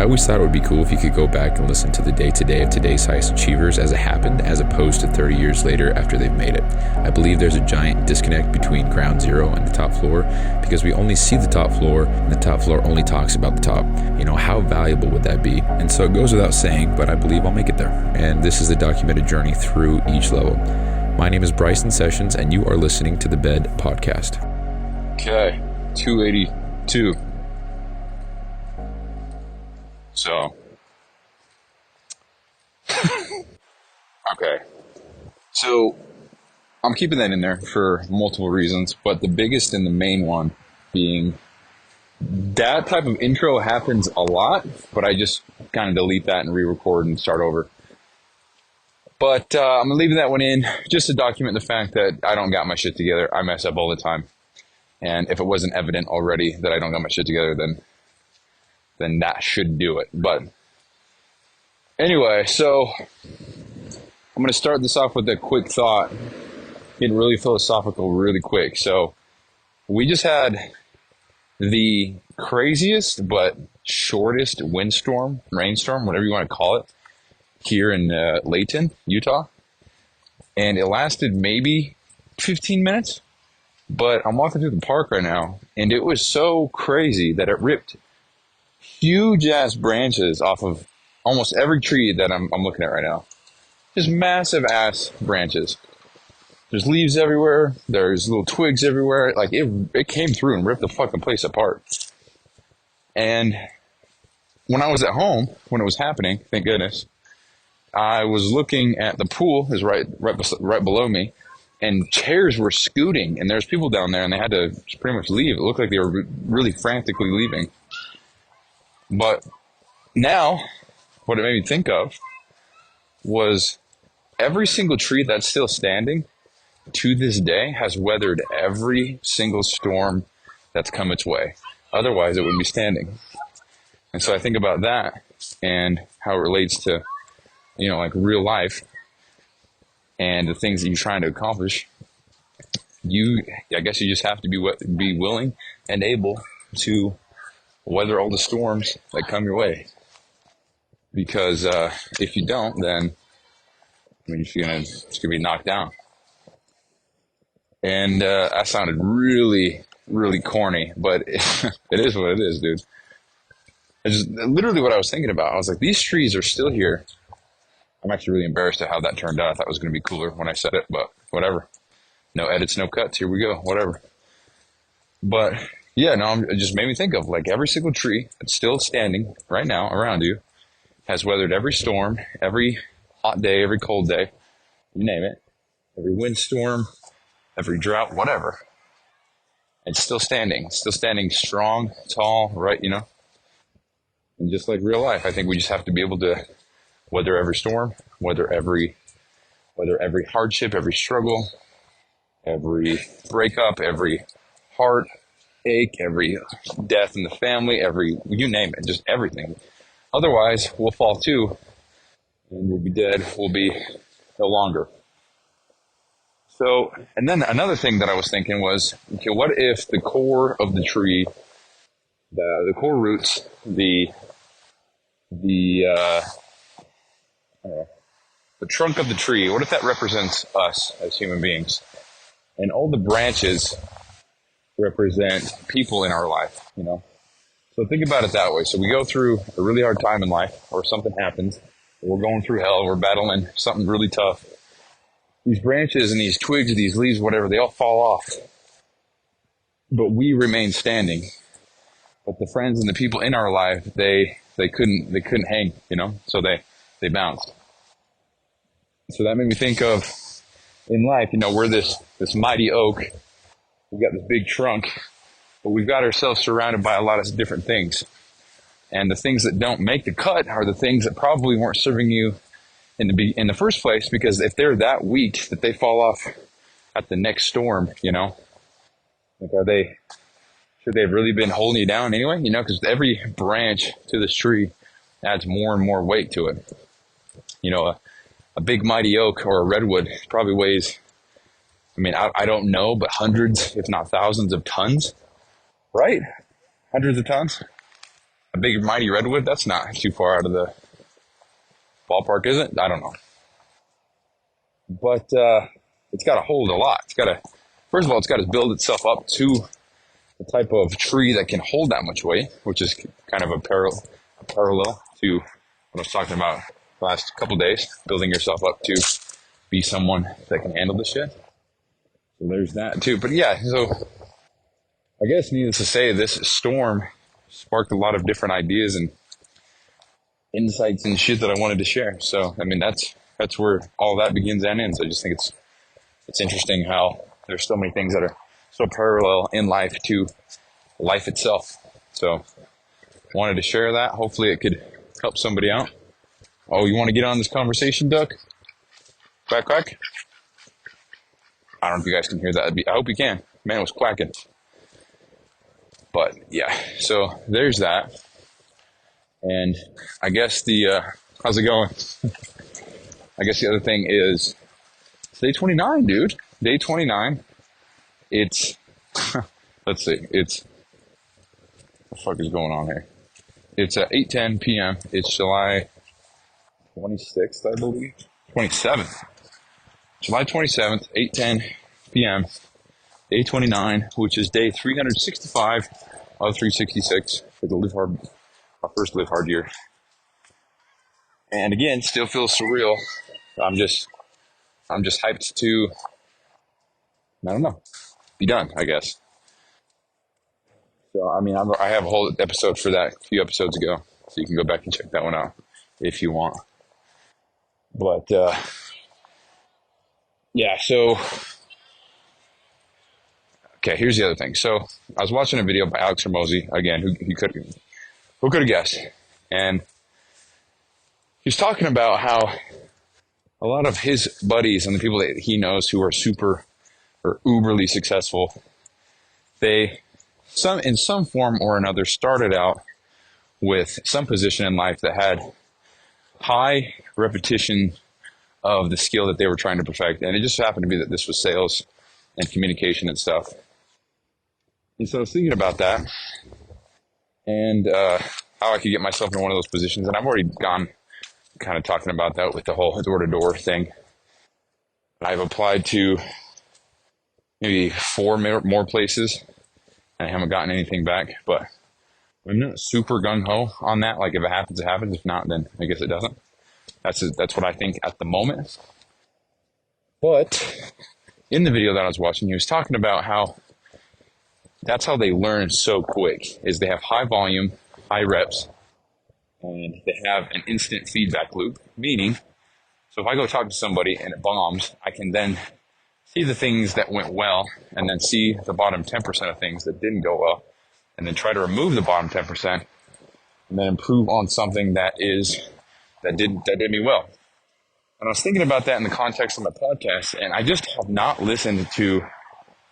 I always thought it would be cool if you could go back and listen to the day-to-day of today's highest achievers as it happened, as opposed to 30 years later after they've made it. I believe there's a giant disconnect between ground zero and the top floor because we only see the top floor and the top floor only talks about the top. How valuable would that be? And so it goes without saying, but I believe I'll make it there. And this is a documented journey through each level. My name is Bryson Sessions, and you are listening to the Bed Podcast. Okay, 282. So, okay. So, I'm keeping that in there for multiple reasons, but the biggest and the main one being that type of intro happens a lot, but I just kind of delete that and re-record and start over. But I'm leaving that one in just to document the fact that I don't got my shit together. I mess up all the time. And if it wasn't evident already that I don't got my shit together, then that should do it. But anyway, so I'm going to start this off with a quick thought, getting really philosophical really quick. So we just had the craziest but shortest windstorm, rainstorm, whatever you want to call it, here in Layton, Utah. And it lasted maybe 15 minutes. But I'm walking through the park right now, and it was so crazy that it ripped huge ass branches off of almost every tree that I'm looking at right now. Just massive ass branches. There's leaves everywhere. There's little twigs everywhere. Like it came through and ripped the fucking place apart. And when I was at home, when it was happening, thank goodness, I was looking at the pool, is right below me, and chairs were scooting, and there's people down there, and they had to pretty much leave. It looked like they were really frantically leaving. But now, what it made me think of was every single tree that's still standing to this day has weathered every single storm that's come its way. Otherwise, it wouldn't be standing. And so I think about that and how it relates to, like real life and the things that you're trying to accomplish. I guess you just have to be willing and able to weather all the storms that come your way. Because if you don't, then you're gonna be knocked down. And that sounded really, really corny, but it is what it is, dude. It's just literally what I was thinking about. I was like, these trees are still here. I'm actually really embarrassed at how that turned out. I thought it was going to be cooler when I said it, but whatever. No edits, no cuts. Here we go. Whatever. But yeah, no, it just made me think of like every single tree that's still standing right now around you has weathered every storm, every hot day, every cold day, you name it, every windstorm, every drought, whatever. It's still standing strong, tall, right, And just like real life, I think we just have to be able to weather every storm, weather every hardship, every struggle, every breakup, every heartache, every death in the family, you name it, just everything. Otherwise, we'll fall too, and we'll be dead. We'll be no longer. So, and then another thing that I was thinking was, okay, what if the core of the tree, the core roots, the trunk of the tree, what if that represents us as human beings? And all the branches represent people in our life, So think about it that way. So we go through a really hard time in life, or something happens, we're going through hell, we're battling something really tough. These branches and these twigs, these leaves, whatever, they all fall off. But we remain standing. But the friends and the people in our life, they couldn't hang, so they bounced. So that made me think of in life, we're this mighty oak. We've got this big trunk, but we've got ourselves surrounded by a lot of different things. And the things that don't make the cut are the things that probably weren't serving you in the first place, because if they're that weak that they fall off at the next storm, like should they have really been holding you down anyway? Because every branch to this tree adds more and more weight to it. A big mighty oak or a redwood probably weighs, I don't know, but hundreds, if not thousands of tons, right? Hundreds of tons. A big mighty redwood, that's not too far out of the ballpark, is it? I don't know. But it's got to hold a lot. It's got to, first of all, it's got to build itself up to the type of tree that can hold that much weight, which is kind of a parallel to what I was talking about the last couple of days, building yourself up to be someone that can handle this shit. So there's that too. But yeah, so I guess needless to say, this storm sparked a lot of different ideas and insights and shit that I wanted to share. So, I mean, that's where all that begins and ends. I just think it's interesting how there's so many things that are so parallel in life to life itself. So, wanted to share that. Hopefully it could help somebody out. Oh, you want to get on this conversation, Duck? Quack, quack? I don't know if you guys can hear that. I hope you can. Man, it was quacking. But yeah, so there's that. And I guess how's it going? I guess the other thing is, it's day 29, dude. Day 29. It's, let's see, what the fuck is going on here? It's 8:10 p.m. It's July 26th, I believe. 27th. July 27th, 8:10 p.m. Day 29, which is day 365 of 366 for the Live Hard, our first Live Hard year. And again, still feels surreal. I'm just hyped to, I don't know, be done, I guess. So, I mean, I have a whole episode for that a few episodes ago, so you can go back and check that one out if you want. But, yeah, so, okay, here's the other thing. So, I was watching a video by Alex Hormozy, again, who could have guessed? And he's talking about how a lot of his buddies and the people that he knows who are super or uberly successful, they, in some form or another, started out with some position in life that had high repetition of the skill that they were trying to perfect. And it just happened to be that this was sales and communication and stuff. And so I was thinking about that and how I could get myself in one of those positions. And I've already gone kind of talking about that with the whole door-to-door thing. I've applied to maybe 4 more places, and I haven't gotten anything back. But I'm not super gung-ho on that. Like, if it happens, it happens. If not, then I guess it doesn't. That's what I think at the moment. But in the video that I was watching, he was talking about how that's how they learn so quick, is they have high volume, high reps, and they have an instant feedback loop. Meaning, so if I go talk to somebody and it bombs, I can then see the things that went well and then see the bottom 10% of things that didn't go well, and then try to remove the bottom 10% and then improve on something that did me well. And I was thinking about that in the context of my podcast, and I just have not listened to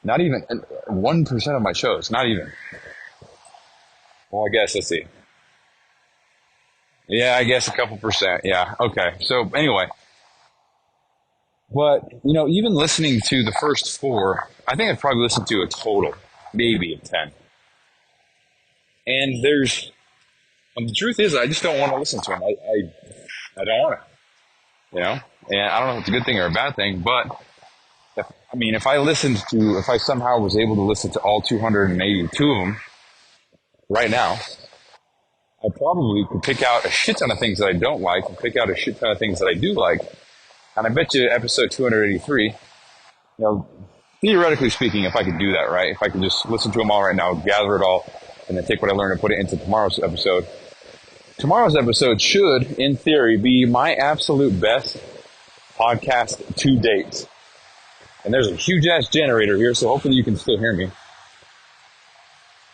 not even 1% of my shows. Not even. Well, I guess, let's see. Yeah, I guess a couple percent. Yeah, okay. So anyway, but, you know, even listening to the first 4, I think I've probably listened to a total, maybe of 10. And the truth is, I just don't want to listen to them. I don't want to, you know? And I don't know if it's a good thing or a bad thing, but if I somehow was able to listen to all 282 of them right now, I probably could pick out a shit ton of things that I don't like and pick out a shit ton of things that I do like. And I bet you episode 283, you know, theoretically speaking, if I could do that, right? If I could just listen to them all right now, gather it all, and then take what I learned and put it into tomorrow's episode. Tomorrow's episode should, in theory, be my absolute best podcast to date. And there's a huge ass generator here, so hopefully you can still hear me.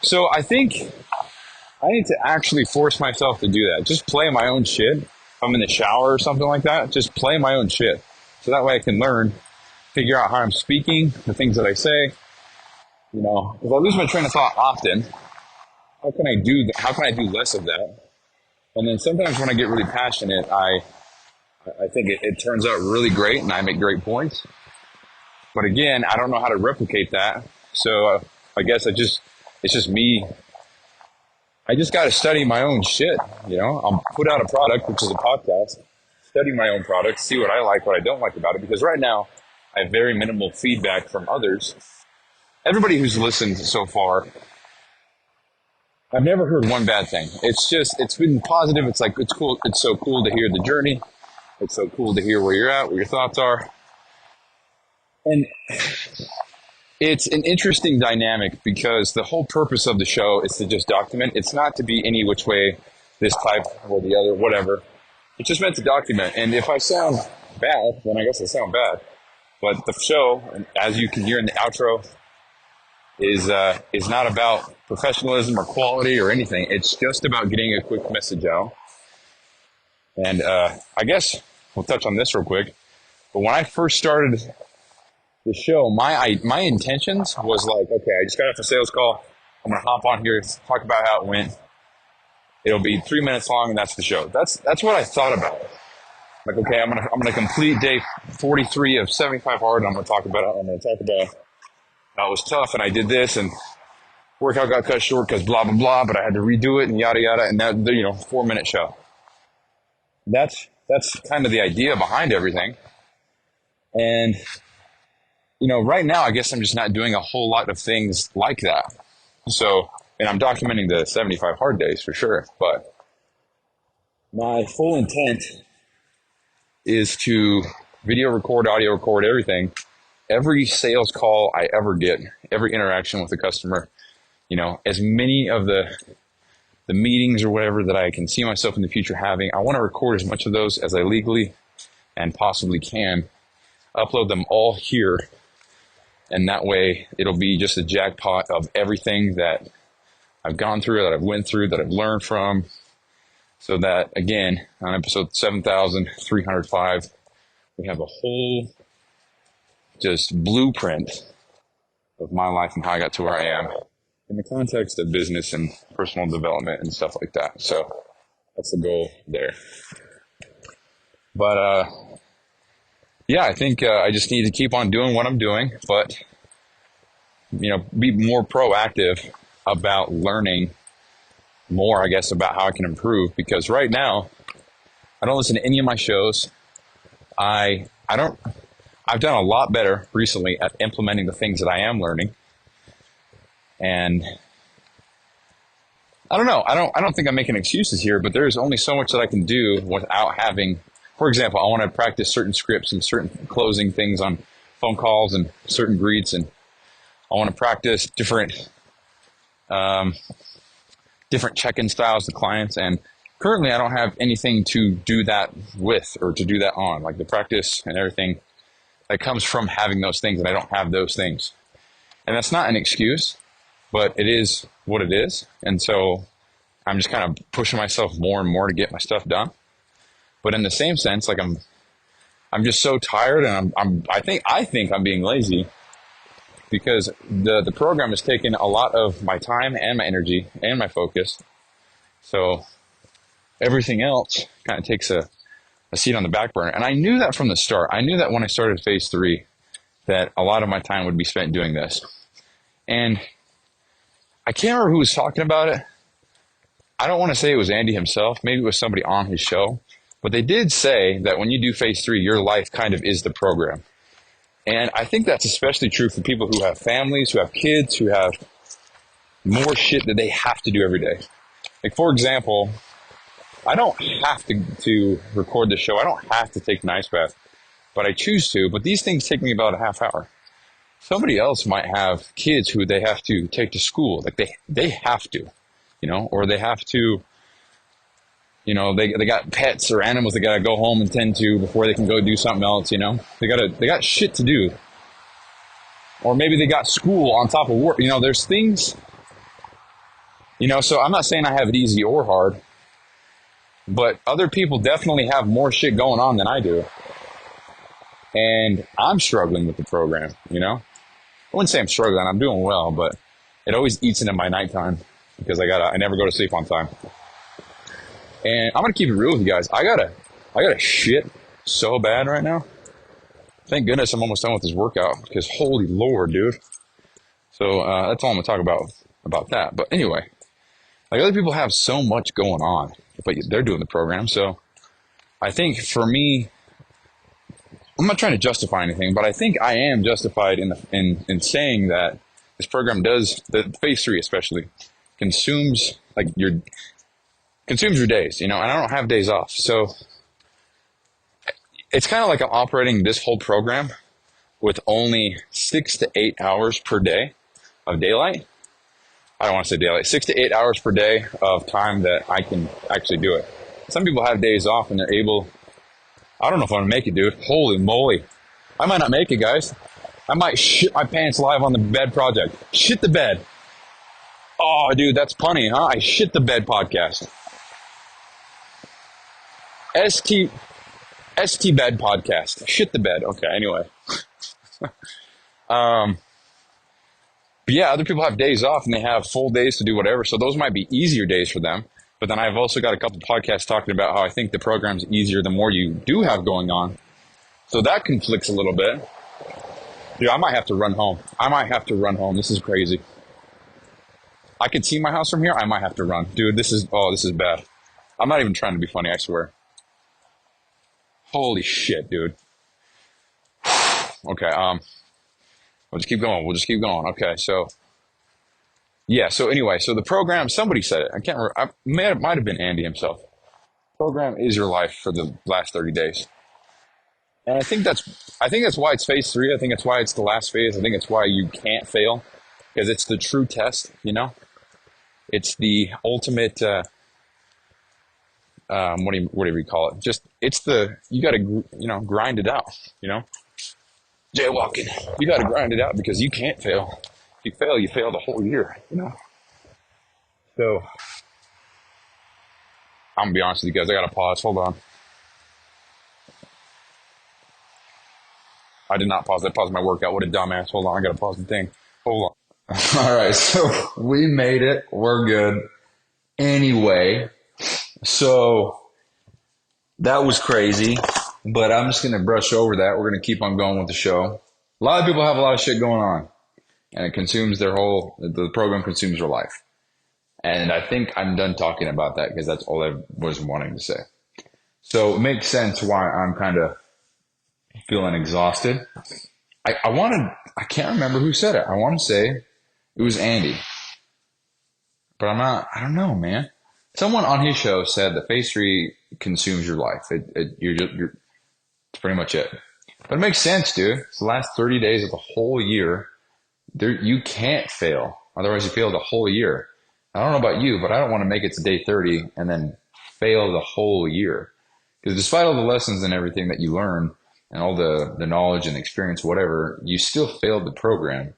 So I think I need to actually force myself to do that. Just play my own shit. If I'm in the shower or something like that, just play my own shit. So that way I can learn, figure out how I'm speaking, the things that I say. You know, if I lose my train of thought often, how can I do less of that? And then sometimes when I get really passionate, I think it turns out really great and I make great points. But again, I don't know how to replicate that. So I guess it's just me I just got to study my own shit. I'll put out a product, which is a podcast, study my own product, see what I like, what I don't like about it. Because right now, I have very minimal feedback from others. Everybody who's listened so far, I've never heard one bad thing. It's been positive. It's like, it's cool. It's so cool to hear the journey. It's so cool to hear where you're at, what your thoughts are. And it's an interesting dynamic because the whole purpose of the show is to just document. It's not to be any which way, this type or the other, whatever. It's just meant to document. And if I sound bad, then I guess I sound bad. But the show, as you can hear in the outro, is not about professionalism or quality or anything. It's just about getting a quick message out. And I guess we'll touch on this real quick. But when I first started the show, my intentions was like, okay, I just got off a sales call. I'm gonna hop on here, talk about how it went. It'll be 3 minutes long, and that's the show. That's what I thought about. Like, okay, I'm gonna complete day 43 of 75 hard. And I'm gonna talk about how it was tough, and I did this, and workout got cut short because blah blah blah. But I had to redo it, and yada yada. And that 4 minute show. That's kind of the idea behind everything. And right now, I guess I'm just not doing a whole lot of things like that. So, and I'm documenting the 75 hard days for sure, but my full intent is to video record, audio record, everything. Every sales call I ever get, every interaction with the customer, as many of the meetings or whatever that I can see myself in the future having, I want to record as much of those as I legally and possibly can, upload them all here. And that way it'll be just a jackpot of everything that I've gone through, that I've went through, that I've learned from. So that, again, on episode 7,305, we have a whole just blueprint of my life and how I got to where I am in the context of business and personal development and stuff like that. So that's the goal there. But, yeah, I think I just need to keep on doing what I'm doing, but, be more proactive about learning more, I guess, about how I can improve. Because right now, I don't listen to any of my shows. I've done a lot better recently at implementing the things that I am learning. And I don't know. I don't think I'm making excuses here, but there's only so much that I can do without having. For example, I want to practice certain scripts and certain closing things on phone calls and certain greets, and I want to practice different check-in styles to clients. And currently, I don't have anything to do that with or to do that on, like the practice and everything that comes from having those things, and I don't have those things. And that's not an excuse, but it is what it is. And so I'm just kind of pushing myself more and more to get my stuff done. But in the same sense, like I'm just so tired, and I think I'm being lazy because the program has taken a lot of my time and my energy and my focus. So everything else kind of takes a seat on the back burner. And I knew that from the start. I knew that when I started phase 3, that a lot of my time would be spent doing this. And I can't remember who was talking about it. I don't want to say it was Andy himself. Maybe it was somebody on his show. But they did say that when you do phase 3, your life kind of is the program. And I think that's especially true for people who have families, who have kids, who have more shit that they have to do every day. Like, for example, I don't have to record the show. I don't have to take an ice bath, but I choose to. But these things take me about a half hour. Somebody else might have kids who they have to take to school. Like they have to, or they have to, they got pets or animals they got to go home and tend to before they can go do something else, They got shit to do. Or maybe they got school on top of work. There's things, so I'm not saying I have it easy or hard, but other people definitely have more shit going on than I do. And I'm struggling with the program, I wouldn't say I'm struggling. I'm doing well, but it always eats into my nighttime because I never go to sleep on time. And I'm going to keep it real with you guys. I gotta shit so bad right now. Thank goodness I'm almost done with this workout because holy Lord, dude. So that's all I'm going to talk about that. But anyway, Like other people have so much going on, but they're doing the program. So I think for me, I'm not trying to justify anything, but I think I am justified in saying that this program does, the phase 3 especially, consumes your days, and I don't have days off. So it's kind of like I'm operating this whole program with only 6 to 8 hours per day of daylight. I don't want to say daylight, 6 to 8 hours per day of time that I can actually do it. Some people have days off and they're able, I don't know if I'm going to make it, dude. Holy moly. I might not make it, guys. I might shit my pants live on the bed project. Shit the bed. Oh, dude, that's punny, huh? I shit the bed podcast. ST bed podcast. Shit the bed. Okay, anyway. But yeah, other people have days off and they have full days to do whatever. So those might be easier days for them. But then I've also got a couple podcasts talking about how I think the program's easier the more you do have going on. So that conflicts a little bit. Dude, I might have to run home. This is crazy. I can see my house from here. I might have to run. Dude, this is bad. I'm not even trying to be funny, I swear. Holy shit, dude. Okay, we'll just keep going. Okay, so yeah, so anyway, so the program, somebody said it. I can't remember. It might have been Andy himself. Program is your life for the last 30 days. And I think that's why it's phase 3. I think that's why it's the last phase. I think it's why you can't fail, because it's the true test, It's the ultimate, whatever you call it. Just, you got to, grind it out, Jaywalking. You got to grind it out because you can't fail. If you fail the whole year, So, I'm going to be honest with you guys. I got to pause. Hold on. I did not pause. I paused my workout. What a dumbass. Hold on. I got to pause the thing. Hold on. All right. So we made it. We're good. Anyway, so that was crazy, but I'm just going to brush over that. We're going to keep on going with the show. A lot of people have a lot of shit going on, and it consumes the program consumes their life. And I think I'm done talking about that because that's all I was wanting to say. So it makes sense why I'm kind of feeling exhausted. I can't remember who said it. I want to say it was Andy, but I don't know, man. Someone on his show said that phase 3 consumes your life. It's pretty much it. But it makes sense, dude. It's the last 30 days of the whole year. You can't fail. Otherwise you fail the whole year. I don't know about you, but I don't want to make it to day 30 and then fail the whole year. Because despite all the lessons and everything that you learn, and all the knowledge and experience, whatever, you still failed the program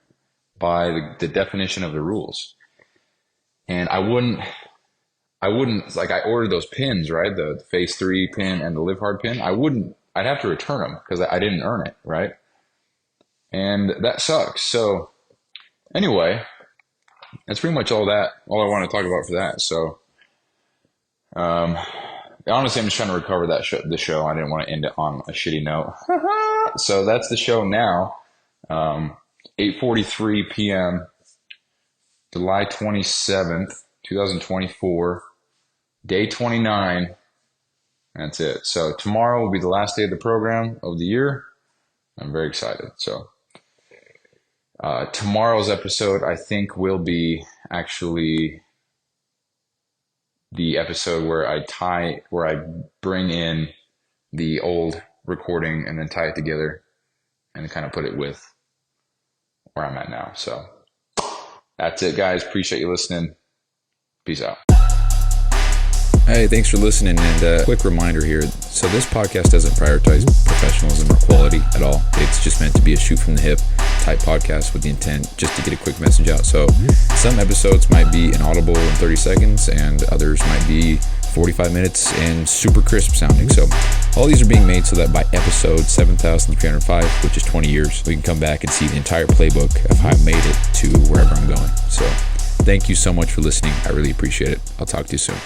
by the definition of the rules. And I wouldn't, like I ordered those pins, right? The phase 3 pin and the live hard pin. I'd have to return them because I didn't earn it, right? And that sucks. So anyway, that's pretty much all I want to talk about for that. So, honestly, I'm just trying to recover the show. I didn't want to end it on a shitty note. So that's the show now. 8:43 p.m. July 27th, 2024. Day 29. That's it. So tomorrow will be the last day of the program of the year. I'm very excited. So tomorrow's episode, I think, will be actually the episode where I bring in the old recording and then tie it together and kind of put it with where I'm at now. So that's it, guys. Appreciate you listening. Peace out. Hey, thanks for listening, and quick reminder here. So this podcast doesn't prioritize professionalism or quality at all. It's just meant to be a shoot from the hip type podcast with the intent just to get a quick message out. So some episodes might be inaudible in 30 seconds and others might be 45 minutes and super crisp sounding. So all these are being made so that by episode 7,305, which is 20 years, we can come back and see the entire playbook of how I made it to wherever I'm going. So thank you so much for listening. I really appreciate it. I'll talk to you soon.